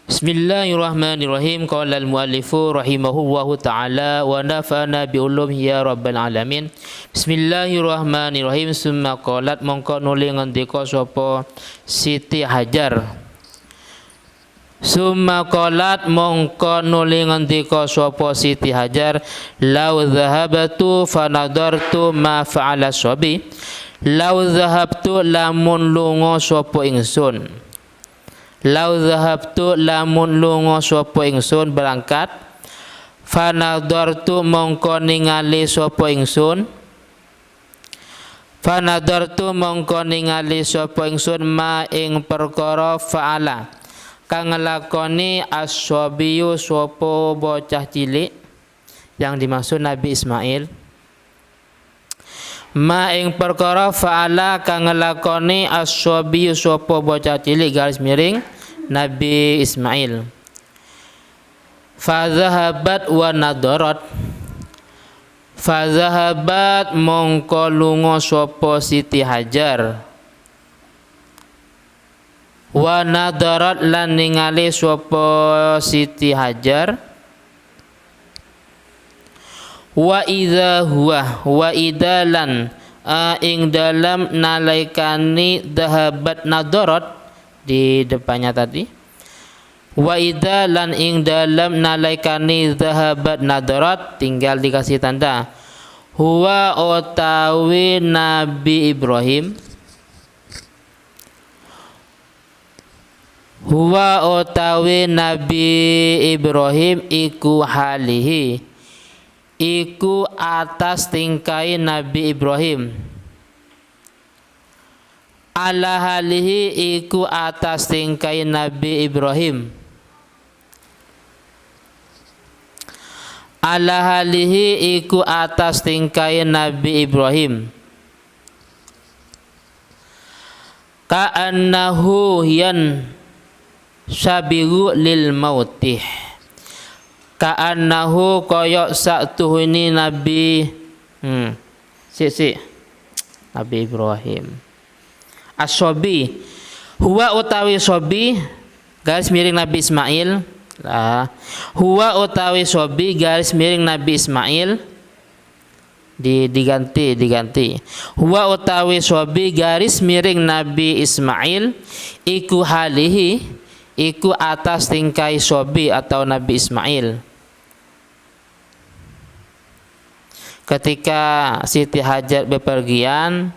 Bismillahirrahmanirrahim. Qala al-muallifu rahimahullahu ta'ala wa nafa'ana bi ulumihi ya rabbal alamin. Bismillahirrahmanirrahim. Summa qalat mongko nuli ngendika sapa Siti Hajar. Summa qalat mongko nuli ngendika sapa Siti Hajar, lau dhahabtu fanadartu ma fa'ala sabi. Lau dhahabtu lamun lunga sapa ingsun. Lau dhahabtu lamun lunga sapa ingsun berangkat, fanadartu mongko ningali sapa ingsun, fanadartu mongko ningali sapa ingsun ma ing perkara fa'ala kang nglakoni as-sabiyu sapa bocah cilik, yang dimaksud Nabi Ismail. Ma ing perkara fa'ala kang nglakoni as-sabiyu sapa bocah cilik garis miring Nabi Ismail. Fadhahabat wa nadarat, fadhahabat mongko lunga sapa Siti Hajar, wa nadarat lan ningali sapa Siti Hajar, wa idza huwa wa idalan ing dalam nalaikani dhahabat nadarat di depannya tadi, wa idza lan ing dalam nalaikani dhahabat nadarat tinggal dikasih tanda huwa utawi Nabi Ibrahim, huwa utawi Nabi Ibrahim iku halihi, iku atas tingkai Nabi Ibrahim, ala halihi iku atas tingkai Nabi Ibrahim, ala halihi iku atas tingkai Nabi Ibrahim, ka'annahu yan sabiru lil mautih, ka'annahu koyok saktuhuni Nabi Nabi Ibrahim. As-sobi huwa utawi sobi garis miring Nabi Ismail lah, huwa utawi sobi garis miring Nabi Ismail diganti huwa utawi sobi garis miring Nabi Ismail iku halihi iku atas tingkai sobi atau Nabi Ismail. Ketika Siti Hajar bepergian,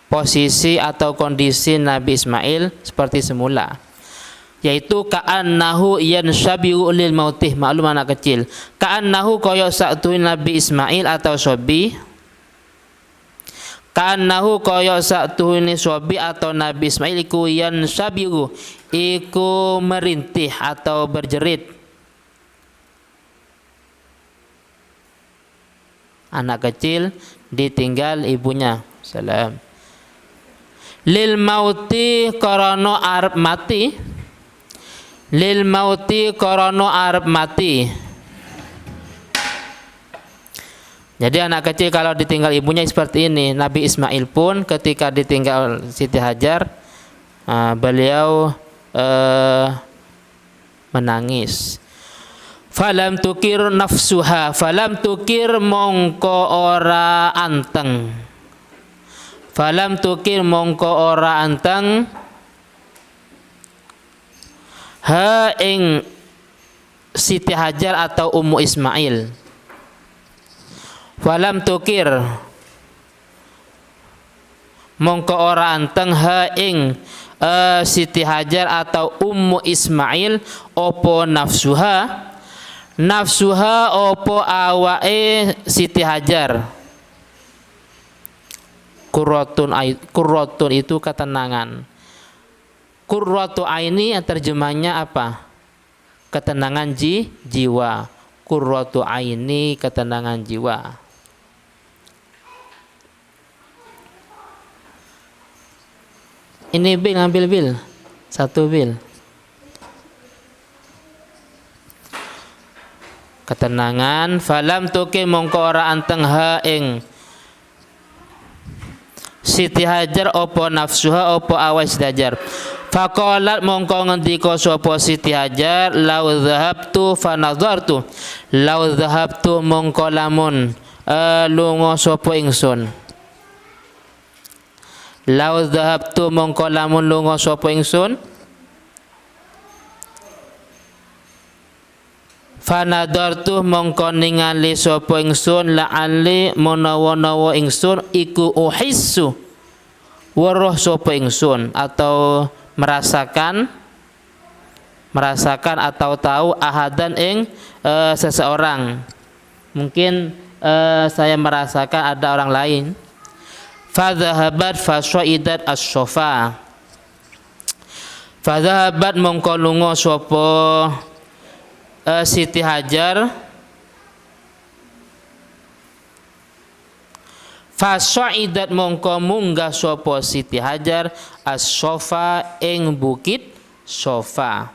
posisi atau kondisi Nabi Ismail seperti semula, yaitu ka'annahu yanshabiu lil mautih, maklum anak kecil, ka'annahu koyok satu Nabi Ismail atau sobi, ka'annahu koyok satu ini sobi atau Nabi Ismail iku yanshabiu iku merintih atau berjerit, anak kecil ditinggal ibunya. Salam. Lil mauti korono arep mati, lil mauti korono arep mati. Jadi anak kecil kalau ditinggal ibunya seperti ini. Nabi Ismail pun ketika ditinggal Siti Hajar, beliau menangis. Falam tukir nafsuha, falam tukir mongko ora anteng, falam tukir mongko ora anteng ha ing Siti Hajar atau Ummu Ismail. Falam tukir mongko ora anteng ha ing Siti Hajar atau Ummu Ismail opo nafsuha, nafsuha opo awake Siti Hajar. Qurratun itu ketenangan. Qurratu aini terjemahnya apa? Ketenangan jiwa. Qurratu aini ketenangan jiwa. Ini bil, ngambil bil. Satu bil. Ketenangan. Falam tuki mongko ora anteng ha ing Siti Hajar opo nafsuha opo awas Siti Hajar. Faqalat mongko ngendika sapa Siti Hajar, lau dhahabtu fanadhartu, lau dhahabtu mongko lamun lunga sapa ingsun, lau dhahabtu mongko lamun lunga sapa ingsun, fanadartu mongko ningali sapa ingsun, la'alli menawa-nawa ingsun iku uhissu weruh sapa ingsun, atau merasakan atau tahu ahadan ing seseorang, mungkin saya merasakan ada orang lain. Fadhahabat fasaidat as-sofa, fadhahabat mongko lunga sapa Siti Hajar, fasaidat mongko munggah sapa Siti Hajar as-sofa ing bukit sofa,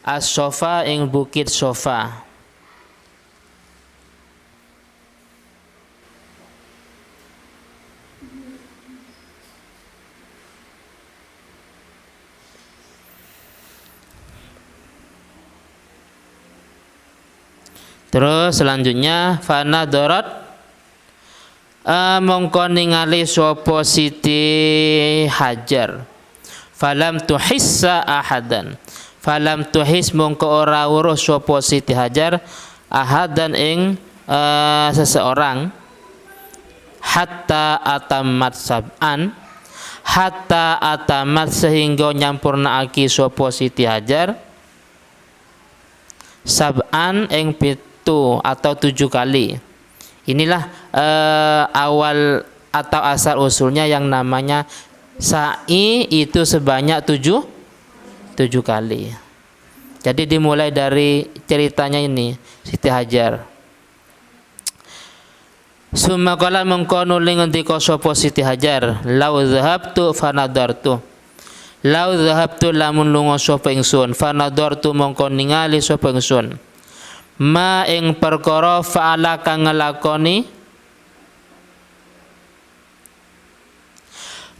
as-sofa ing bukit sofa. Terus selanjutnya fanadarat mongko ningali sapa Siti Hajar, falam tuhissa ahadan, falam tuhis mongko ora weruh sapa Siti Hajar ahadan ing seseorang, hatta atamat sab'an, hatta atamat sehingga nyampurnaake sapa Siti Hajar sab'an ing atau 7 kali. Inilah awal atau asal usulnya yang namanya sa'i itu sebanyak 7 kali. Jadi dimulai dari ceritanya ini Siti Hajar. Summa qala mengko nuli ngendika sapa Siti Hajar, lau dhahabtu fanadartu, lau dhahabtu lamun lunga sapa ingsun, fanadartu mongko ningali sapa ingsun ma ing perkara fa'ala kang ngelakoni,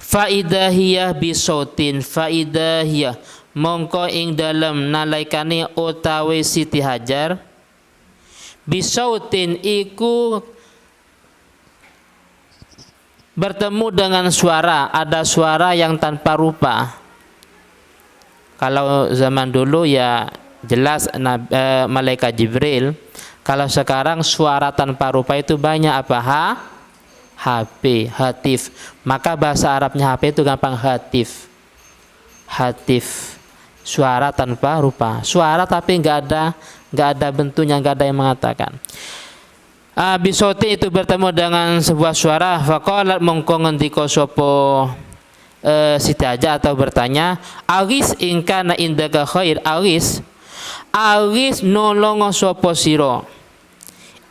faidahiyah bisautin, faidahiyah mongko ing dalem nalaikane utawi Siti Hajar, bisautin iku bertemu dengan suara, ada suara yang tanpa rupa. Kalau zaman dulu ya jelas malaikat Jibril. Kalau sekarang suara tanpa rupa itu banyak apa? HP, hatif. Maka bahasa Arabnya HP itu gampang hatif. Hatif. Suara tanpa rupa. Suara tapi nggak ada bentuknya, nggak ada yang mengatakan. Bisoti itu bertemu dengan sebuah suara. Faqalat mongko ngendika sapa Siti Hajar atau bertanya, awis ingkana indaka khair, awis nolongo sapa sira,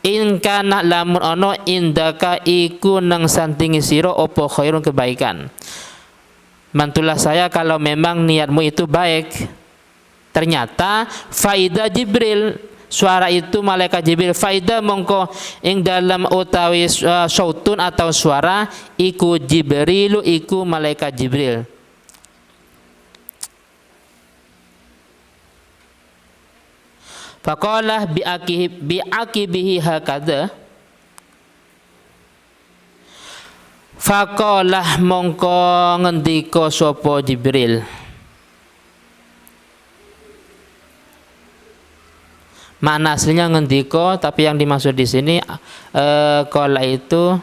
ingkana lamun ana indaka iku nang santingi sira apa khairun kebaikan. Mantulah saya kalau memang niatmu itu baik. Ternyata faida Jibril, suara itu malaikat Jibril, faida mongko ing dalam utawi sautun atau suara iku Jibrilu iku malaikat Jibril. Faqalah bi'akibihi hakadha, faqalah mongko ngendika sapa Jibril, makna aslinya ngendika, tapi yang dimaksud di sini qala itu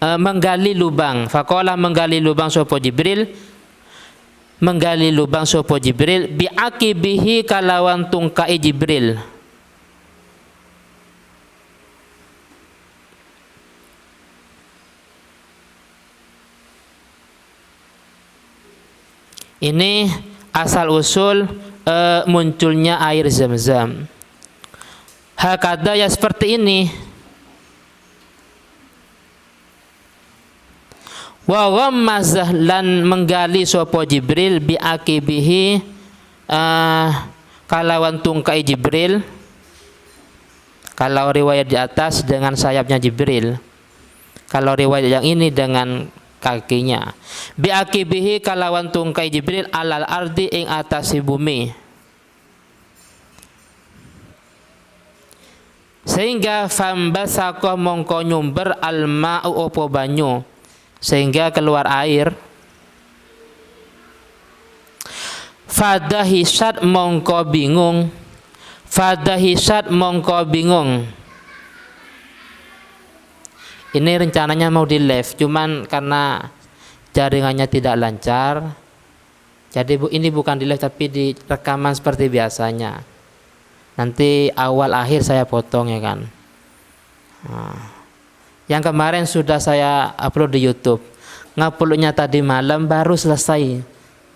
menggali lubang. Faqalah menggali lubang sapa Jibril, menggali lubang sapa Jibril bi'akibihi kalawan tungkai Jibril. Ini asal usul munculnya air Zam-Zam. Hakada ya seperti ini. Wa ghammazah lan menggali sapa Jibril bi'akibihi kalawan tungkai Jibril. Kalau riwayat di atas dengan sayapnya Jibril, kalau riwayat yang ini dengan kakinya. Bi akibihi kalawan tungkai Jibril alal ardi ing atasi bumi. Sehingga fambasaqa mongko nyumber alma'u opo banyu, sehingga keluar air. Fadahisat mongko bingung, fadahisat mongko bingung. Ini rencananya mau di live, cuman karena jaringannya tidak lancar, jadi ini bukan di live tapi di rekaman seperti biasanya. Nanti awal akhir saya potong ya kan. Nah, yang kemarin sudah saya upload di YouTube, nguploadnya tadi malam baru selesai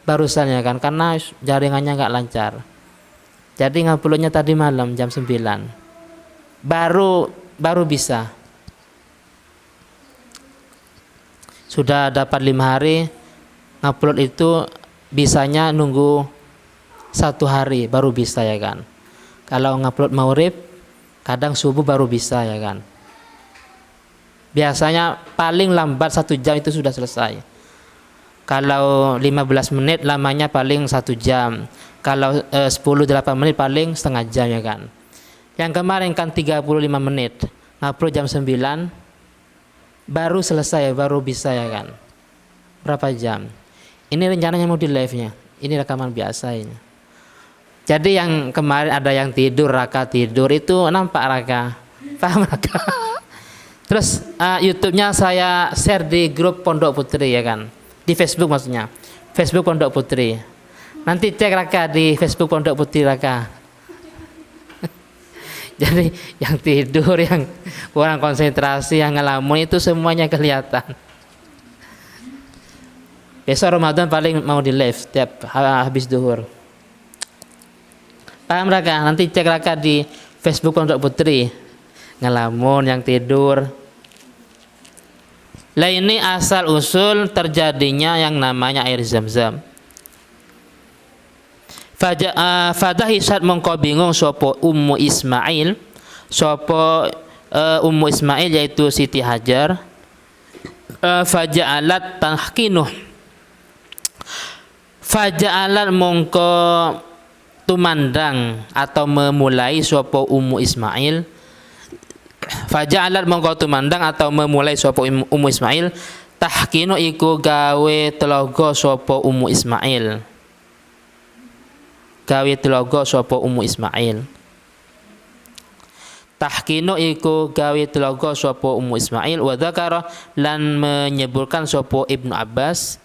barusan ya kan, karena jaringannya nggak lancar. Jadi nguploadnya tadi malam jam 9 baru bisa. Sudah dapat 5 hari ngupload itu, bisanya nunggu 1 hari baru bisa ya kan. Kalau ngupload maghrib kadang subuh baru bisa ya kan. Biasanya paling lambat 1 jam itu sudah selesai. Kalau 15 menit lamanya paling 1 jam. Kalau 10-8 menit paling setengah jam ya kan. Yang kemarin kan 35 menit, ngupload jam 9 baru selesai, baru bisa ya kan. Berapa jam? Ini rencananya mau di live-nya. Ini rekaman biasa ini. Jadi yang kemarin ada yang tidur, Raka tidur itu nampak Raka. Paham Raka? Terus YouTube-nya saya share di grup Pondok Putri ya kan. Di Facebook maksudnya. Facebook Pondok Putri. Nanti cek Raka di Facebook Pondok Putri Raka. Jadi yang tidur, yang kurang konsentrasi, yang ngelamun itu semuanya kelihatan. Besok Ramadan paling mau di live tiap habis duhur. Paham Raka? Nanti cek Raka di Facebook Pondok Putri. Ngelamun, yang tidur. Lah ini asal usul terjadinya yang namanya air Zam-Zam. Fadahisat mongko bingung sopo Ummu Ismail, sopo Ummu Ismail yaitu Siti Hajar. Faja'alat tahkinuh, faja'alat mongko tumandang atau memulai sopo Ummu Ismail. Faja'alat mongko tumandang atau memulai sopo Ummu Ismail, tahkinu iku gawe telogo sopo Ummu Ismail, gawe telogo sopo Ummu Ismail. Tahkinu iku gawe telogo sopo Ummu Ismail. Wa dzakara lan menyebutkan sopo Ibnu Abbas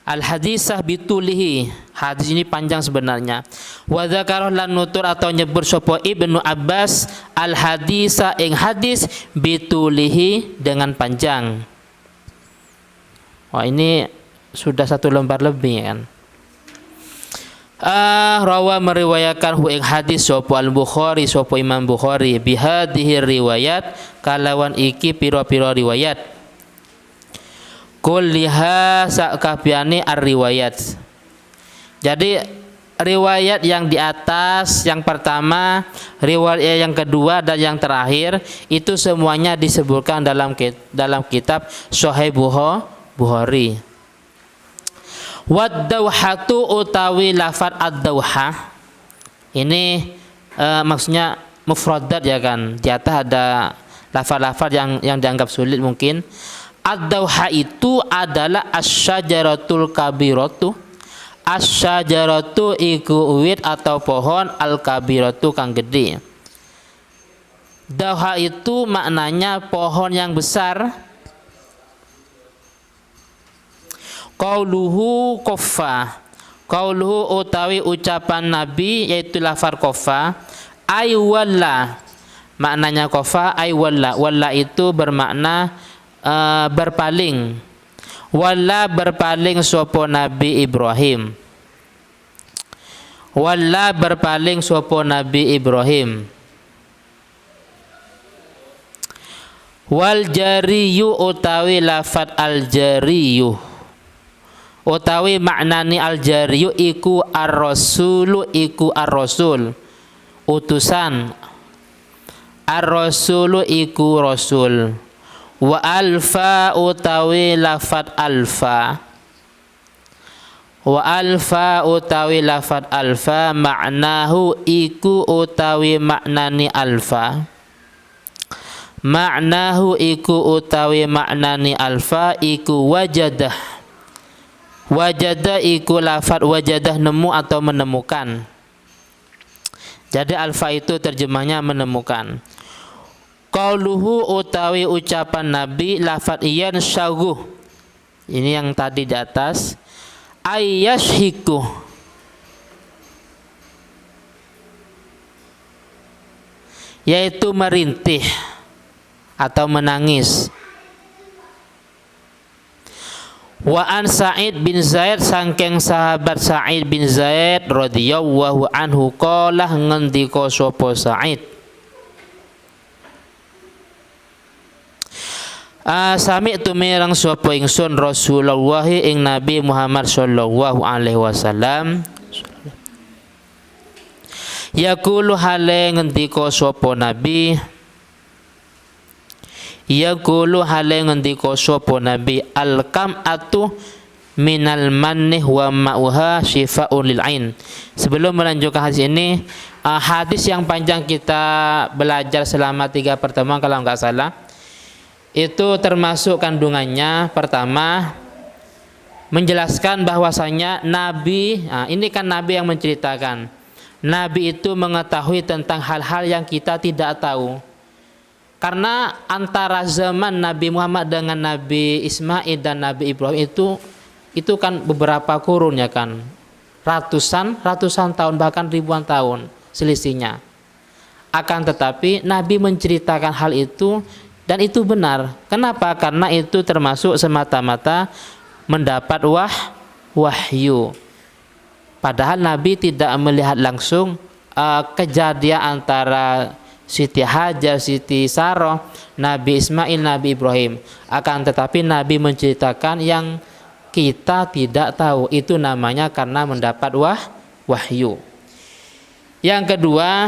al hadisah bitulihi, hadis ini panjang sebenarnya. Wa dzakara lan nutur atau nyebut sopo Ibnu Abbas al hadisah ing hadis bitulihi dengan panjang. Wah ini sudah 1 lembar lebih kan. Rawa meriwayatkan hu ing hadis sopo al Bukhari, sopo Imam Bukhari bihadihi riwayat kalawan iki piro-piro riwayat. Kulliha sakabiane ar-riwayat. Jadi riwayat yang di atas, yang pertama, riwayat yang kedua dan yang terakhir itu semuanya disebutkan dalam kitab Sahih Bukhari. Wad-dawhatu utawi lafaz ad-dawha. Ini maksudnya mufradat ya kan. Di atas ada lafaz-lafaz yang dianggap sulit mungkin. Ad-dawha itu adalah asy-syajaratul kabiratu. Asy-syajaratu iku uwit atau pohon, al-kabiratu kang gede. Dawha itu maknanya pohon yang besar. Qauluhu qaffa. Qauluhu utawi ucapan Nabi yaitu lafaz qaffa, ay walla. Maknanya qaffa ay walla. Walla itu bermakna berpaling. Walla berpaling sopo Nabi Ibrahim. Walla berpaling sopo Nabi Ibrahim. Wal jariyu utawi lafat al jariyu, utawi maknani al jariyu iku ar-rasulu, iku ar-rasul utusan. Ar-rasulu iku rasul. Wa alfa utawi lafat alfa. Wa alfa utawi lafat alfa maknahu iku utawi maknani alfa. Maknahu iku utawi maknani alfa iku wajadah. Wajadah iku lafat wajadah nemu atau menemukan. Jadi alfa itu terjemahnya menemukan. Qauluhu utawi ucapan Nabi lafat iyan syaghuh. Ini yang tadi di atas. Ayyashhiku, yaitu merintih atau menangis. Wa an Sa'id bin Zaid sangking sahabat Sa'id bin Zaid radhiyallahu anhu qala ngendika sapa Sa'id, sami'tu mirang sapa ingsun Rasulullah ing Nabi Muhammad sallallahu alaihi wasallam yaqulu hale ngendika sapa Nabi, yaqulu hale ngendika sapa Nabi, al-kam'atu minal mannih wa ma'uha syifaa'un lil ain. Sebelum melanjutkan hadis ini, hadis yang panjang kita belajar selama 3 pertemuan kalau enggak salah, itu termasuk kandungannya pertama menjelaskan bahwasanya Nabi, ini kan Nabi yang menceritakan, Nabi itu mengetahui tentang hal-hal yang kita tidak tahu. Karena antara zaman Nabi Muhammad dengan Nabi Ismail dan Nabi Ibrahim itu kan beberapa kurun ya kan, ratusan tahun bahkan ribuan tahun selisihnya. Akan tetapi Nabi menceritakan hal itu dan itu benar. Kenapa? Karena itu termasuk semata-mata mendapat wahyu. Padahal Nabi tidak melihat langsung kejadian antara Siti Hajar, Siti Saroh, Nabi Ismail, Nabi Ibrahim. Akan tetapi Nabi menceritakan yang kita tidak tahu. Itu namanya karena mendapat wahyu. Yang kedua,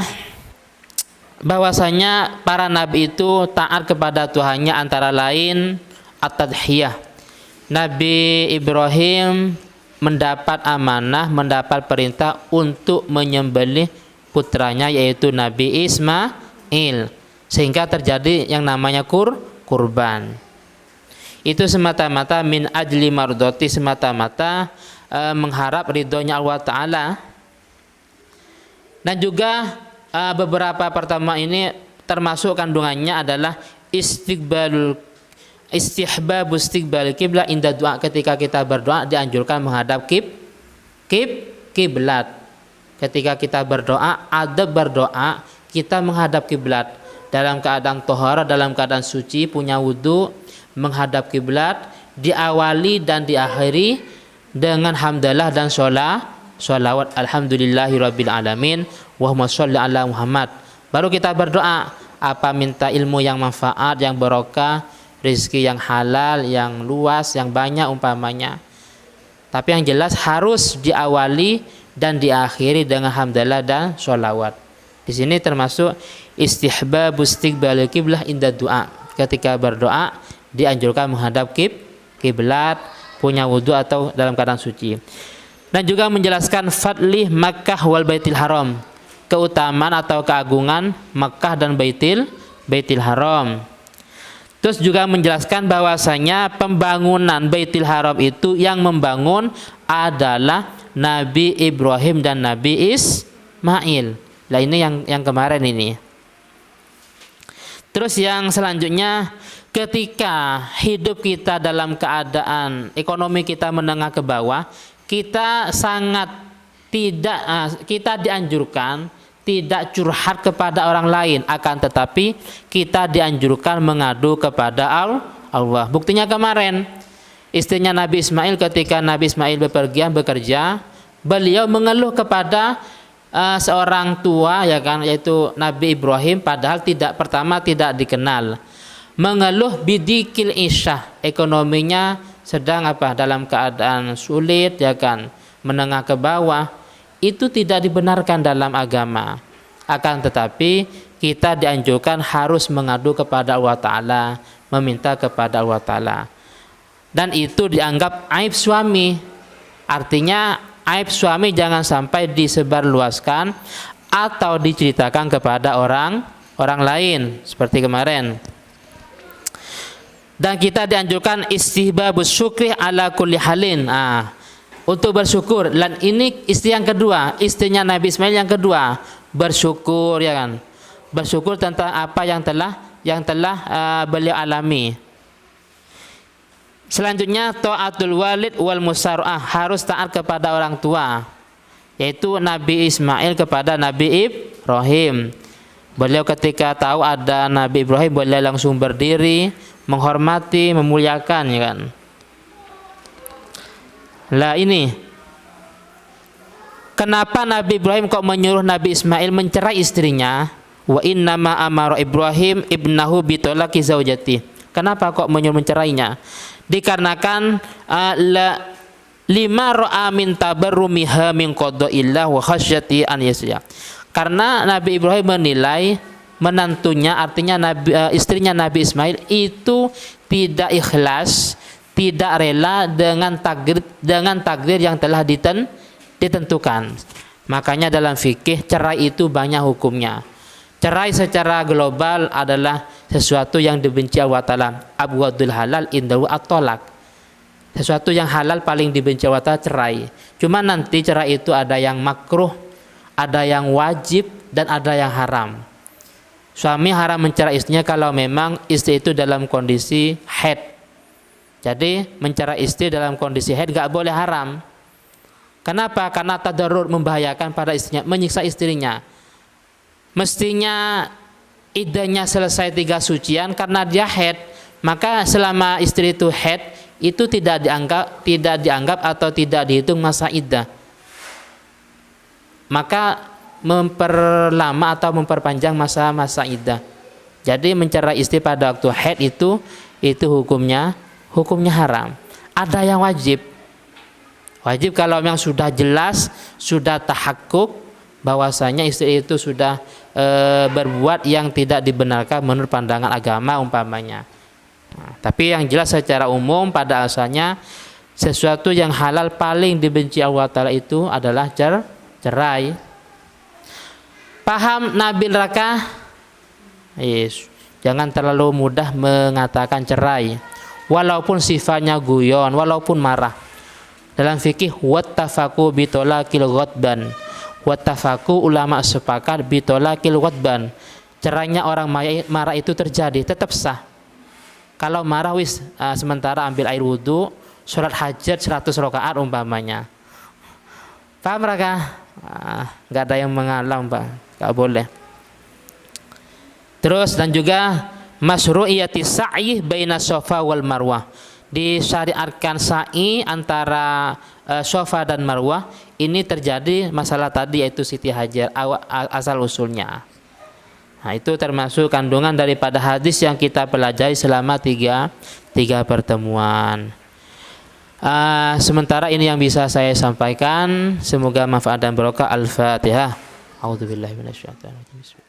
bahwasanya para nabi itu taat kepada Tuhannya antara lain at-tadhiyah. Nabi Ibrahim mendapat amanah, mendapat perintah untuk menyembelih putranya yaitu Nabi Ismail, sehingga terjadi yang namanya kurban. Itu semata-mata min ajli mardoti, semata-mata mengharap ridhonya Allah Ta'ala. Dan juga beberapa pertama ini termasuk kandungannya adalah istihbab istiqbal kiblat inda doa. Ketika kita berdoa dianjurkan menghadap kiblat. Ketika kita berdoa, adab berdoa kita menghadap kiblat dalam keadaan tohara, dalam keadaan suci, punya wudu, menghadap kiblat, diawali dan diakhiri dengan hamdalah dan sholawat alhamdulillahirabbil alamin Allahumma sholli ala Muhammad. Baru kita berdoa, apa minta ilmu yang manfaat, yang barokah, rezeki yang halal, yang luas, yang banyak umpamanya. Tapi yang jelas harus diawali dan diakhiri dengan hamdalah dan sholawat. Di sini termasuk istihbab istiqbal kiblah inda doa. Ketika berdoa dianjurkan menghadap kiblat, punya wudu atau dalam keadaan suci. Dan juga menjelaskan fadlih Makkah wal Baitil Haram, keutamaan atau keagungan Makkah dan Baitil Haram. Terus juga menjelaskan bahwasanya pembangunan Baitil Haram itu yang membangun adalah Nabi Ibrahim dan Nabi Ismail. Nah ini yang kemarin ini. Terus yang selanjutnya, ketika hidup kita dalam keadaan ekonomi kita menengah ke bawah, kita kita dianjurkan tidak curhat kepada orang lain, akan tetapi kita dianjurkan mengadu kepada Allah. Buktinya kemarin istrinya Nabi Ismail, ketika Nabi Ismail bepergian bekerja, beliau mengeluh kepada seorang tua ya kan, yaitu Nabi Ibrahim, padahal pertama tidak dikenal. Mengeluh bidikil isyah, ekonominya sedang dalam keadaan sulit ya kan, menengah ke bawah. Itu tidak dibenarkan dalam agama. Akan tetapi kita dianjurkan harus mengadu kepada Allah Ta'ala, meminta kepada Allah Ta'ala. Dan itu dianggap aib suami. Artinya aib suami jangan sampai disebarluaskan atau diceritakan kepada orang lain seperti kemarin. Dan kita dianjurkan istihbabus syukri ala kulli halin. Untuk bersyukur. Dan ini istri yang kedua, istrinya Nabi Ismail yang kedua, bersyukur, ya kan? Bersyukur tentang apa yang telah beliau alami. Selanjutnya taatul walid wal musara'ah, harus taat kepada orang tua, yaitu Nabi Ismail kepada Nabi Ibrahim. Beliau ketika tahu ada Nabi Ibrahim, beliau langsung berdiri menghormati, memuliakan, ya kan. Lah ini kenapa Nabi Ibrahim kok menyuruh Nabi Ismail mencerai istrinya? Wa innama amara Ibrahim ibnahu bitolaki zaujati. Kenapa kok menyuruh mencerainya? Dikarenakan lima ra'a min tabarrumiha min qada'illah wa khasyati an yasya. Karena Nabi Ibrahim menilai menantunya, artinya istrinya Nabi Ismail itu tidak ikhlas, tidak rela dengan takdir yang telah ditentukan. Makanya dalam fikih cerai itu banyak hukumnya. Cerai secara global adalah sesuatu yang dibenci Allah Ta'ala. Abghadul halal indahu at-thalaq. Sesuatu yang halal paling dibenci Allah Ta'ala cerai. Cuma nanti cerai itu ada yang makruh, ada yang wajib, dan ada yang haram. Suami haram mencerai istrinya kalau memang istri itu dalam kondisi haid. Jadi mencerai istri dalam kondisi haid gak boleh haram. Kenapa? Karena tadarrur, membahayakan pada istrinya, menyiksa istrinya. Mestinya iddahnya selesai 3 sucian, karena dia haid, maka selama istri itu haid itu tidak dianggap atau tidak dihitung masa iddah. Maka memperlama atau memperpanjang masa iddah. Jadi mencerai istri pada waktu haid itu hukumnya haram. Ada yang wajib. Wajib kalau memang sudah jelas, sudah tahakkuk bahwasanya istri itu sudah berbuat yang tidak dibenarkan menurut pandangan agama umpamanya. Nah, tapi yang jelas secara umum pada asalnya sesuatu yang halal paling dibenci Allah Ta'ala itu adalah cerai. Paham Nabil Raka? Yes. Jangan terlalu mudah mengatakan cerai, walaupun sifatnya guyon, walaupun marah. Dalam fikih wattafaqu bitolakil ghadban. Wattafaku, ulama sepakat bitolakil ghadban. Cerainya orang marah itu terjadi, tetap sah. Kalau marah sementara ambil air wudu, sholat hajat 100 rakaat umpamanya. Paham mereka? Nggak ada yang mengalam, Pak. Nggak boleh. Terus dan juga masyru'iyati sa'i baina Safa wal Marwah. Disyariatkan sa'i antara Safa dan Marwah. Ini terjadi masalah tadi, yaitu Siti Hajar asal usulnya. Nah, itu termasuk kandungan daripada hadis yang kita pelajari selama tiga pertemuan. Sementara ini yang bisa saya sampaikan. Semoga manfaat dan barokah. Al-Fatihah. A'udzubillahi minasyaitonir rajim.